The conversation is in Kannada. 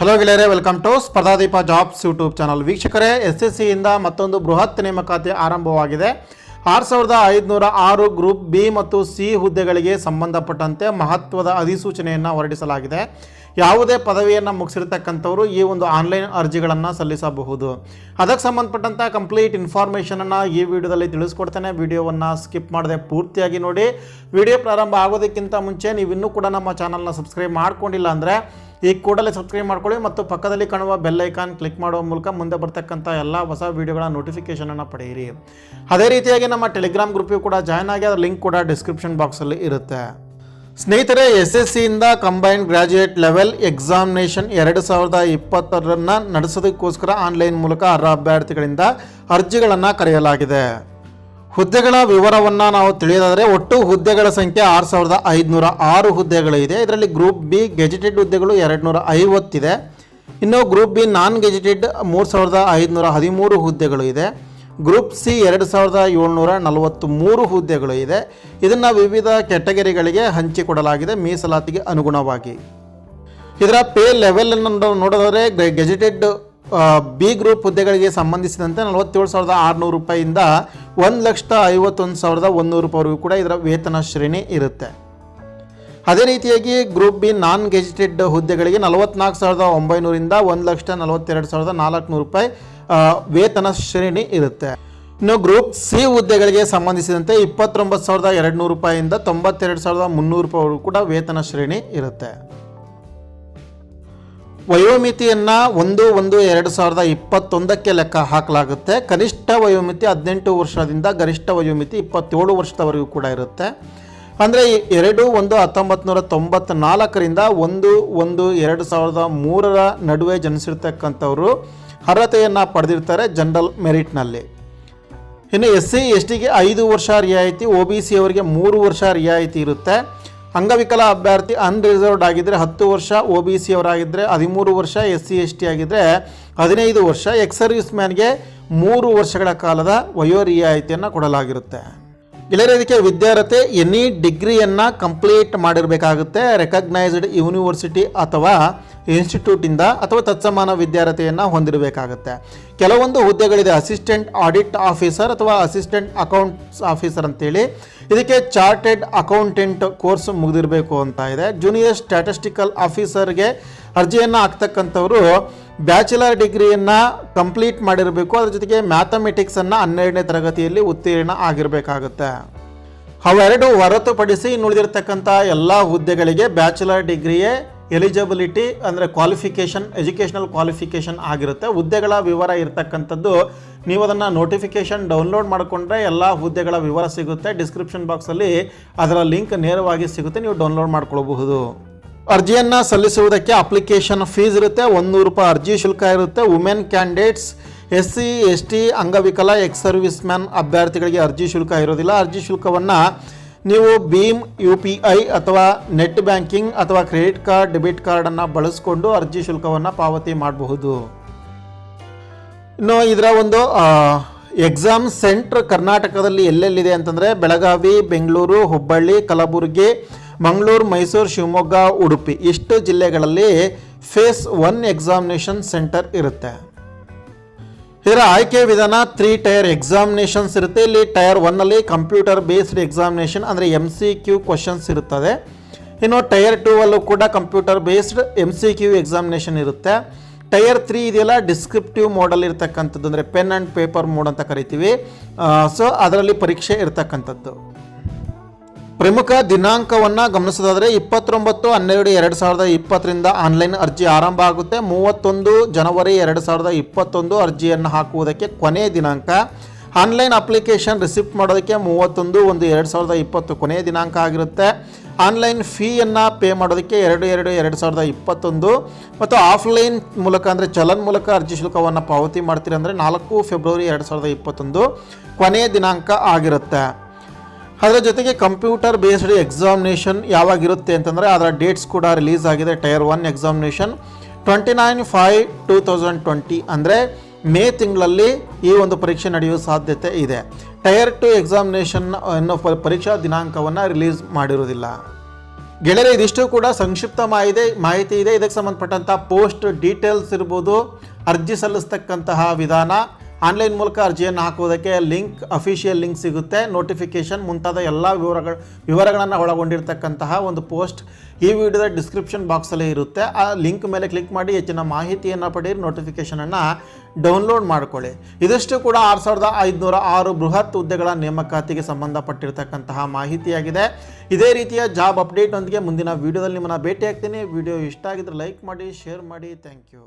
ಹಲೋ ಗೆಳೆಯರೆ, welcome to Spardhadeepa jobs YouTube channel. ವೀಕ್ಷಕರೇ, SSC ಇಂದ ಮತ್ತೊಂದು ಬೃಹತ್ ನೇಮಕಾತಿ ಆರಂಭವಾಗಿದೆ. 6506 ಗ್ರೂಪ್ ಬಿ ಮತ್ತು ಸಿ ಹುದ್ದೆಗಳಿಗೆ ಸಂಬಂಧಪಟ್ಟಂತೆ ಮಹತ್ವದ ಅಧಿಸೂಚನೆಯನ್ನು ಹೊರಡಿಸಲಾಗಿದೆ. ಯಾವುದೇ ಪದವಿಯನ್ನು ಮುಗಿಸಿರ್ತಕ್ಕಂಥವರು ಈ ಒಂದು ಆನ್ಲೈನ್ ಅರ್ಜಿಗಳನ್ನು ಸಲ್ಲಿಸಬಹುದು. ಅದಕ್ಕೆ ಸಂಬಂಧಪಟ್ಟಂಥ ಕಂಪ್ಲೀಟ್ ಇನ್ಫಾರ್ಮೇಷನನ್ನು ಈ ವಿಡಿಯೋದಲ್ಲಿ ತಿಳಿಸ್ಕೊಡ್ತೇನೆ. ವಿಡಿಯೋವನ್ನು ಸ್ಕಿಪ್ ಮಾಡದೆ ಪೂರ್ತಿಯಾಗಿ ನೋಡಿ. ವಿಡಿಯೋ ಪ್ರಾರಂಭ ಆಗೋದಕ್ಕಿಂತ ಮುಂಚೆ ನೀವು ಇನ್ನೂ ಕೂಡ ನಮ್ಮ ಚಾನಲ್ನ ಸಬ್ಸ್ಕ್ರೈಬ್ ಮಾಡ್ಕೊಂಡಿಲ್ಲ ಅಂದರೆ ಈ ಕೂಡಲೇ ಸಬ್ಸ್ಕ್ರೈಬ್ ಮಾಡ್ಕೊಳ್ಳಿ ಮತ್ತು ಪಕ್ಕದಲ್ಲಿ ಕಾಣುವ ಬೆಲ್ ಐಕಾನ್ ಕ್ಲಿಕ್ ಮಾಡುವ ಮೂಲಕ ಮುಂದೆ ಬರ್ತಕ್ಕಂಥ ಎಲ್ಲ ಹೊಸ ವಿಡಿಯೋಗಳ ನೋಟಿಫಿಕೇಷನನ್ನು ಪಡೆಯಿರಿ. ಅದೇ ರೀತಿಯಾಗಿ ನಮ್ಮ ಟೆಲಿಗ್ರಾಮ್ ಗ್ರೂಪಿಗೂ ಕೂಡ ಜಾಯ್ನ್ ಆಗಿ ಅದರ ಲಿಂಕ್ ಕೂಡ ಡಿಸ್ಕ್ರಿಪ್ಷನ್ ಬಾಕ್ಸಲ್ಲಿ ಇರುತ್ತೆ. ಸ್ನೇಹಿತರೆ, SSC ಇಂದ ಕಂಬೈನ್ಡ್ ಗ್ರಾಜ್ಯುಯೇಟ್ ಲೆವೆಲ್ ಎಕ್ಸಾಮಿನೇಷನ್ 2020 ನಡೆಸೋದಕ್ಕೋಸ್ಕರ ಆನ್ಲೈನ್ ಮೂಲಕ ಅರ್ಹ ಅಭ್ಯರ್ಥಿಗಳಿಂದ ಅರ್ಜಿಗಳನ್ನು ಕರೆಯಲಾಗಿದೆ. ಹುದ್ದೆಗಳ ವಿವರವನ್ನು ನಾವು ತಿಳಿಯೋದಾದರೆ, ಒಟ್ಟು ಹುದ್ದೆಗಳ ಸಂಖ್ಯೆ 6506 ಹುದ್ದೆಗಳಿದೆ. ಇದರಲ್ಲಿ ಗ್ರೂಪ್ ಬಿ ಗೆಜೆಟೆಡ್ ಹುದ್ದೆಗಳು 250 ಇದೆ. ಇನ್ನು ಗ್ರೂಪ್ ಬಿ ನಾನ್ ಗೆಜೆಟೆಡ್ 3513 ಹುದ್ದೆಗಳು ಇದೆ. ಗ್ರೂಪ್ ಸಿ 2743 ಹುದ್ದೆಗಳು ಇದೆ. ಇದನ್ನು ವಿವಿಧ ಕ್ಯಾಟಗರಿಗಳಿಗೆ ಹಂಚಿಕೊಡಲಾಗಿದೆ ಮೀಸಲಾತಿಗೆ ಅನುಗುಣವಾಗಿ. ಇದರ ಪೇ ಲೆವೆಲ್ ಅನ್ನು ನೋಡೋದಾದರೆ, ಗೆಜೆಟೆಡ್ ಬಿ ಗ್ರೂಪ್ ಹುದ್ದೆಗಳಿಗೆ ಸಂಬಂಧಿಸಿದಂತೆ 47,600 ರೂಪಾಯಿಯಿಂದ 1,51,100 ರೂಪಾಯಿವರೆಗೂ ಕೂಡ ಇದರ ವೇತನ ಶ್ರೇಣಿ ಇರುತ್ತೆ. ಅದೇ ರೀತಿಯಾಗಿ ಗ್ರೂಪ್ ಬಿ ನಾನ್ ಗೆಜೆಟೆಡ್ ಹುದ್ದೆಗಳಿಗೆ 44,900ರಿಂದ 1,42,400 ರೂಪಾಯಿ ವೇತನ ಶ್ರೇಣಿ ಇರುತ್ತೆ. ಇನ್ನು ಗ್ರೂಪ್ ಸಿ ಹುದ್ದೆಗಳಿಗೆ ಸಂಬಂಧಿಸಿದಂತೆ 29,200 ರೂಪಾಯಿಯಿಂದ 92,300 ರೂಪಾಯಿವರೆಗೂ ಕೂಡ ವೇತನ ಶ್ರೇಣಿ ಇರುತ್ತೆ. ವಯೋಮಿತಿಯನ್ನು 1/1/2021 ಲೆಕ್ಕ ಹಾಕಲಾಗುತ್ತೆ. ಕನಿಷ್ಠ ವಯೋಮಿತಿ 18 ವರ್ಷದಿಂದ ಗರಿಷ್ಠ ವಯೋಮಿತಿ 27 ವರ್ಷದವರೆಗೂ ಕೂಡ ಇರುತ್ತೆ. ಅಂದರೆ 2/1/1994ರಿಂದ 1/1/2003 ನಡುವೆ ಜನಿಸಿರ್ತಕ್ಕಂಥವರು ಅರ್ಹತೆಯನ್ನು ಪಡೆದಿರ್ತಾರೆ ಜನರಲ್ ಮೆರಿಟ್ನಲ್ಲಿ. ಇನ್ನು SC STಗೆ 5 ವರ್ಷ ರಿಯಾಯಿತಿ, OBC ಅವರಿಗೆ 3 ವರ್ಷ ರಿಯಾಯಿತಿ ಇರುತ್ತೆ. ಅಂಗವಿಕಲ ಅಭ್ಯರ್ಥಿ ಅನ್ರಿಸರ್ವ್ಡ್ ಆಗಿದ್ದರೆ 10 ವರ್ಷ, OBC ಅವರಾಗಿದ್ದರೆ 13 ವರ್ಷ, SC ST ಆಗಿದ್ದರೆ 15 ವರ್ಷ, ಎಕ್ಸ್ ಸರ್ವಿಸ್ ಮ್ಯಾನ್ಗೆ 3 ವರ್ಷಗಳ ಕಾಲದ ವಯೋ ರಿಯಾಯಿತಿಯನ್ನು ಕೊಡಲಾಗಿರುತ್ತೆ. ಗೆಳೆಯರೆ, ಇದಕ್ಕೆ ವಿದ್ಯಾರ್ಹತೆ ಎನಿ ಡಿಗ್ರಿಯನ್ನು ಕಂಪ್ಲೀಟ್ ಮಾಡಿರಬೇಕಾಗುತ್ತೆ. ರೆಕಗ್ನೈಸ್ಡ್ ಯೂನಿವರ್ಸಿಟಿ ಅಥವಾ ಇನ್ಸ್ಟಿಟ್ಯೂಟಿಂದ ಅಥವಾ ತತ್ಸಮಾನ ವಿದ್ಯಾರ್ಹತೆಯನ್ನು ಹೊಂದಿರಬೇಕಾಗುತ್ತೆ. ಕೆಲವೊಂದು ಹುದ್ದೆಗಳಿದೆ, ಅಸಿಸ್ಟೆಂಟ್ ಆಡಿಟ್ ಆಫೀಸರ್ ಅಥವಾ ಅಸಿಸ್ಟೆಂಟ್ ಅಕೌಂಟ್ಸ್ ಆಫೀಸರ್ ಅಂತೇಳಿ. ಇದಕ್ಕೆ ಚಾರ್ಟೆಡ್ ಅಕೌಂಟೆಂಟ್ ಕೋರ್ಸ್ ಮುಗಿದಿರಬೇಕು ಅಂತ ಇದೆ. ಜೂನಿಯರ್ ಸ್ಟ್ಯಾಟಿಸ್ಟಿಕಲ್ ಆಫೀಸರ್ಗೆ ಅರ್ಜಿಯನ್ನು ಹಾಕ್ತಕ್ಕಂಥವರು ಬ್ಯಾಚುಲರ್ ಡಿಗ್ರಿಯನ್ನು ಕಂಪ್ಲೀಟ್ ಮಾಡಿರಬೇಕು. ಅದ್ರ ಜೊತೆಗೆ ಮ್ಯಾಥಮೆಟಿಕ್ಸನ್ನು 12ನೇ ತರಗತಿಯಲ್ಲಿ ಉತ್ತೀರ್ಣ ಆಗಿರಬೇಕಾಗುತ್ತೆ. ಅವೆರಡು ಹೊರತುಪಡಿಸಿ ಇನ್ನುಳಿದಿರ್ತಕ್ಕಂಥ ಎಲ್ಲ ಹುದ್ದೆಗಳಿಗೆ ಬ್ಯಾಚುಲರ್ ಡಿಗ್ರಿಯೇ ಎಲಿಜಿಬಿಲಿಟಿ, ಅಂದರೆ ಕ್ವಾಲಿಫಿಕೇಷನ್, ಎಜುಕೇಷನಲ್ ಕ್ವಾಲಿಫಿಕೇಷನ್ ಆಗಿರುತ್ತೆ. ಹುದ್ದೆಗಳ ವಿವರ ಇರತಕ್ಕಂಥದ್ದು ನೀವು ಅದನ್ನು ನೋಟಿಫಿಕೇಷನ್ ಡೌನ್ಲೋಡ್ ಮಾಡಿಕೊಂಡ್ರೆ ಎಲ್ಲ ಹುದ್ದೆಗಳ ವಿವರ ಸಿಗುತ್ತೆ. ಡಿಸ್ಕ್ರಿಪ್ಷನ್ ಬಾಕ್ಸಲ್ಲಿ ಅದರ ಲಿಂಕ್ ನೇರವಾಗಿ ಸಿಗುತ್ತೆ, ನೀವು ಡೌನ್ಲೋಡ್ ಮಾಡ್ಕೊಳ್ಬಹುದು. ಅರ್ಜಿಯನ್ನು ಸಲ್ಲಿಸುವುದಕ್ಕೆ ಅಪ್ಲಿಕೇಶನ್ ಫೀಸ್ ಇರುತ್ತೆ, 100 ರೂಪಾಯಿ ಅರ್ಜಿ ಶುಲ್ಕ ಇರುತ್ತೆ. ವುಮೆನ್ ಕ್ಯಾಂಡಿಡೇಟ್ಸ್, SC ST, ಅಂಗವಿಕಲ, ಎಕ್ಸ್ ಸರ್ವಿಸ್ ಮ್ಯಾನ್ ಅಭ್ಯರ್ಥಿಗಳಿಗೆ ಅರ್ಜಿ ಶುಲ್ಕ ಇರೋದಿಲ್ಲ. ಅರ್ಜಿ ಶುಲ್ಕವನ್ನು ನೀವು ಭೀಮ್ UPI ಅಥವಾ ನೆಟ್ ಬ್ಯಾಂಕಿಂಗ್ ಅಥವಾ ಕ್ರೆಡಿಟ್ ಕಾರ್ಡ್, ಡೆಬಿಟ್ ಕಾರ್ಡನ್ನು ಬಳಸಿಕೊಂಡು ಅರ್ಜಿ ಶುಲ್ಕವನ್ನು ಪಾವತಿ ಮಾಡಬಹುದು. ಇನ್ನು ಇದರ ಒಂದು ಎಕ್ಸಾಮ್ ಸೆಂಟ್ರ್ ಕರ್ನಾಟಕದಲ್ಲಿ ಎಲ್ಲೆಲ್ಲಿದೆ ಅಂತಂದರೆ, ಬೆಳಗಾವಿ, ಬೆಂಗಳೂರು, ಹುಬ್ಬಳ್ಳಿ, ಕಲಬುರಗಿ, ಮಂಗಳೂರು, ಮೈಸೂರು, ಶಿವಮೊಗ್ಗ, ಉಡುಪಿ ಇಷ್ಟು ಜಿಲ್ಲೆಗಳಲ್ಲಿ ಫೇಸ್ 1 ಎಕ್ಸಾಮಿನೇಷನ್ ಸೆಂಟರ್ ಇರುತ್ತೆ. ಇದರ ಆಯ್ಕೆ ವಿಧಾನ 3 ಟೈರ್ ಎಕ್ಸಾಮಿನೇಷನ್ಸ್ ಇರುತ್ತೆ. ಇಲ್ಲಿ ಟೈರ್ 1ನಲ್ಲಿ ಕಂಪ್ಯೂಟರ್ ಬೇಸ್ಡ್ ಎಕ್ಸಾಮಿನೇಷನ್ ಅಂದರೆ MCQ ಕ್ವಶನ್ಸ್ ಇರುತ್ತದೆ. ಇನ್ನು ಟೈರ್ 2ಅಲ್ಲೂ ಕೂಡ ಕಂಪ್ಯೂಟರ್ ಬೇಸ್ಡ್ MCQ ಎಕ್ಸಾಮಿನೇಷನ್ ಇರುತ್ತೆ. ಟೈರ್ 3 ಇದೆಯಲ್ಲ, ಡಿಸ್ಕ್ರಿಪ್ಟಿವ್ ಮೋಡಲ್ಲಿ ಇರ್ತಕ್ಕಂಥದ್ದು, ಅಂದರೆ ಪೆನ್ ಆ್ಯಂಡ್ ಪೇಪರ್ ಮೋಡ್ ಅಂತ ಕರಿತೀವಿ. ಸೊ ಅದರಲ್ಲಿ ಪರೀಕ್ಷೆ ಇರ್ತಕ್ಕಂಥದ್ದು. ಪ್ರಮುಖ ದಿನಾಂಕವನ್ನು ಗಮನಿಸೋದಾದರೆ 29/12/2020 ಆನ್ಲೈನ್ ಅರ್ಜಿ ಆರಂಭ ಆಗುತ್ತೆ. 31 ಜನವರಿ 2021 ಅರ್ಜಿಯನ್ನು ಹಾಕುವುದಕ್ಕೆ ಕೊನೆಯ ದಿನಾಂಕ. ಆನ್ಲೈನ್ ಅಪ್ಲಿಕೇಶನ್ ರಿಸಿಪ್ಟ್ ಮಾಡೋದಕ್ಕೆ 31/1/2020 ಕೊನೆಯ ದಿನಾಂಕ ಆಗಿರುತ್ತೆ. ಆನ್ಲೈನ್ ಫೀಯನ್ನು ಪೇ ಮಾಡೋದಕ್ಕೆ 2/2/2021 ಮತ್ತು ಆಫ್ಲೈನ್ ಮೂಲಕ ಅಂದರೆ ಚಲನ್ ಮೂಲಕ ಅರ್ಜಿ ಶುಲ್ಕವನ್ನು ಪಾವತಿ ಮಾಡ್ತೀರಿ ಅಂದರೆ 4 ಫೆಬ್ರವರಿ 2021 ಕೊನೆಯ ದಿನಾಂಕ ಆಗಿರುತ್ತೆ. ಅದರ ಜೊತೆಗೆ ಕಂಪ್ಯೂಟರ್ ಬೇಸ್ಡ್ ಎಕ್ಸಾಮಿನೇಷನ್ ಯಾವಾಗಿರುತ್ತೆ ಅಂತಂದರೆ ಅದರ ಡೇಟ್ಸ್ ಕೂಡ ರಿಲೀಸ್ ಆಗಿದೆ. ಟೈರ್ 1 ಎಕ್ಸಾಮಿನೇಷನ್ 29/5/2020 ಅಂದರೆ ಮೇ ತಿಂಗಳಲ್ಲಿ ಈ ಒಂದು ಪರೀಕ್ಷೆ ನಡೆಯುವ ಸಾಧ್ಯತೆ ಇದೆ. ಟೈರ್ 2 ಎಕ್ಸಾಮಿನೇಷನ್ ಅನ್ನೋ ಪರೀಕ್ಷಾ ದಿನಾಂಕವನ್ನು ರಿಲೀಸ್ ಮಾಡಿರೋದಿಲ್ಲ. ಗೆಳೆಯರೆ, ಇದಿಷ್ಟು ಕೂಡ ಸಂಕ್ಷಿಪ್ತ ಮಾಹಿತಿ ಇದೆ. ಇದಕ್ಕೆ ಸಂಬಂಧಪಟ್ಟಂಥ ಪೋಸ್ಟ್ ಡೀಟೇಲ್ಸ್ ಇರ್ಬೋದು, ಅರ್ಜಿ ಸಲ್ಲಿಸ್ತಕ್ಕಂತಹ ವಿಧಾನ, ಆನ್ಲೈನ್ ಮೂಲಕ ಅರ್ಜಿಯನ್ನು ಹಾಕುವುದಕ್ಕೆ ಲಿಂಕ್, ಅಫಿಷಿಯಲ್ ಲಿಂಕ್ ಸಿಗುತ್ತೆ, ನೋಟಿಫಿಕೇಷನ್ ಮುಂತಾದ ಎಲ್ಲ ವಿವರಗಳನ್ನು ಒಳಗೊಂಡಿರ್ತಕ್ಕಂತಹ ಒಂದು ಪೋಸ್ಟ್ ಈ ವಿಡಿಯೋದ ಡಿಸ್ಕ್ರಿಪ್ಷನ್ ಬಾಕ್ಸಲ್ಲಿ ಇರುತ್ತೆ. ಆ ಲಿಂಕ್ ಮೇಲೆ ಕ್ಲಿಕ್ ಮಾಡಿ ಹೆಚ್ಚಿನ ಮಾಹಿತಿಯನ್ನು ಪಡೆಯಿರಿ, ನೋಟಿಫಿಕೇಷನನ್ನು ಡೌನ್ಲೋಡ್ ಮಾಡಿಕೊಳ್ಳಿ. ಇದಿಷ್ಟು ಕೂಡ 6506 ಬೃಹತ್ ಹುದ್ದೆಗಳ ನೇಮಕಾತಿಗೆ ಸಂಬಂಧಪಟ್ಟಿರ್ತಕ್ಕಂತಹ ಮಾಹಿತಿಯಾಗಿದೆ. ಇದೇ ರೀತಿಯ ಜಾಬ್ ಅಪ್ಡೇಟ್ನೊಂದಿಗೆ ಮುಂದಿನ ವಿಡಿಯೋದಲ್ಲಿ ನಿಮ್ಮನ್ನು ಭೇಟಿ ಆಗ್ತೀನಿ. ವಿಡಿಯೋ ಇಷ್ಟ ಆಗಿದ್ರೆ ಲೈಕ್ ಮಾಡಿ, ಶೇರ್ ಮಾಡಿ. Thank you.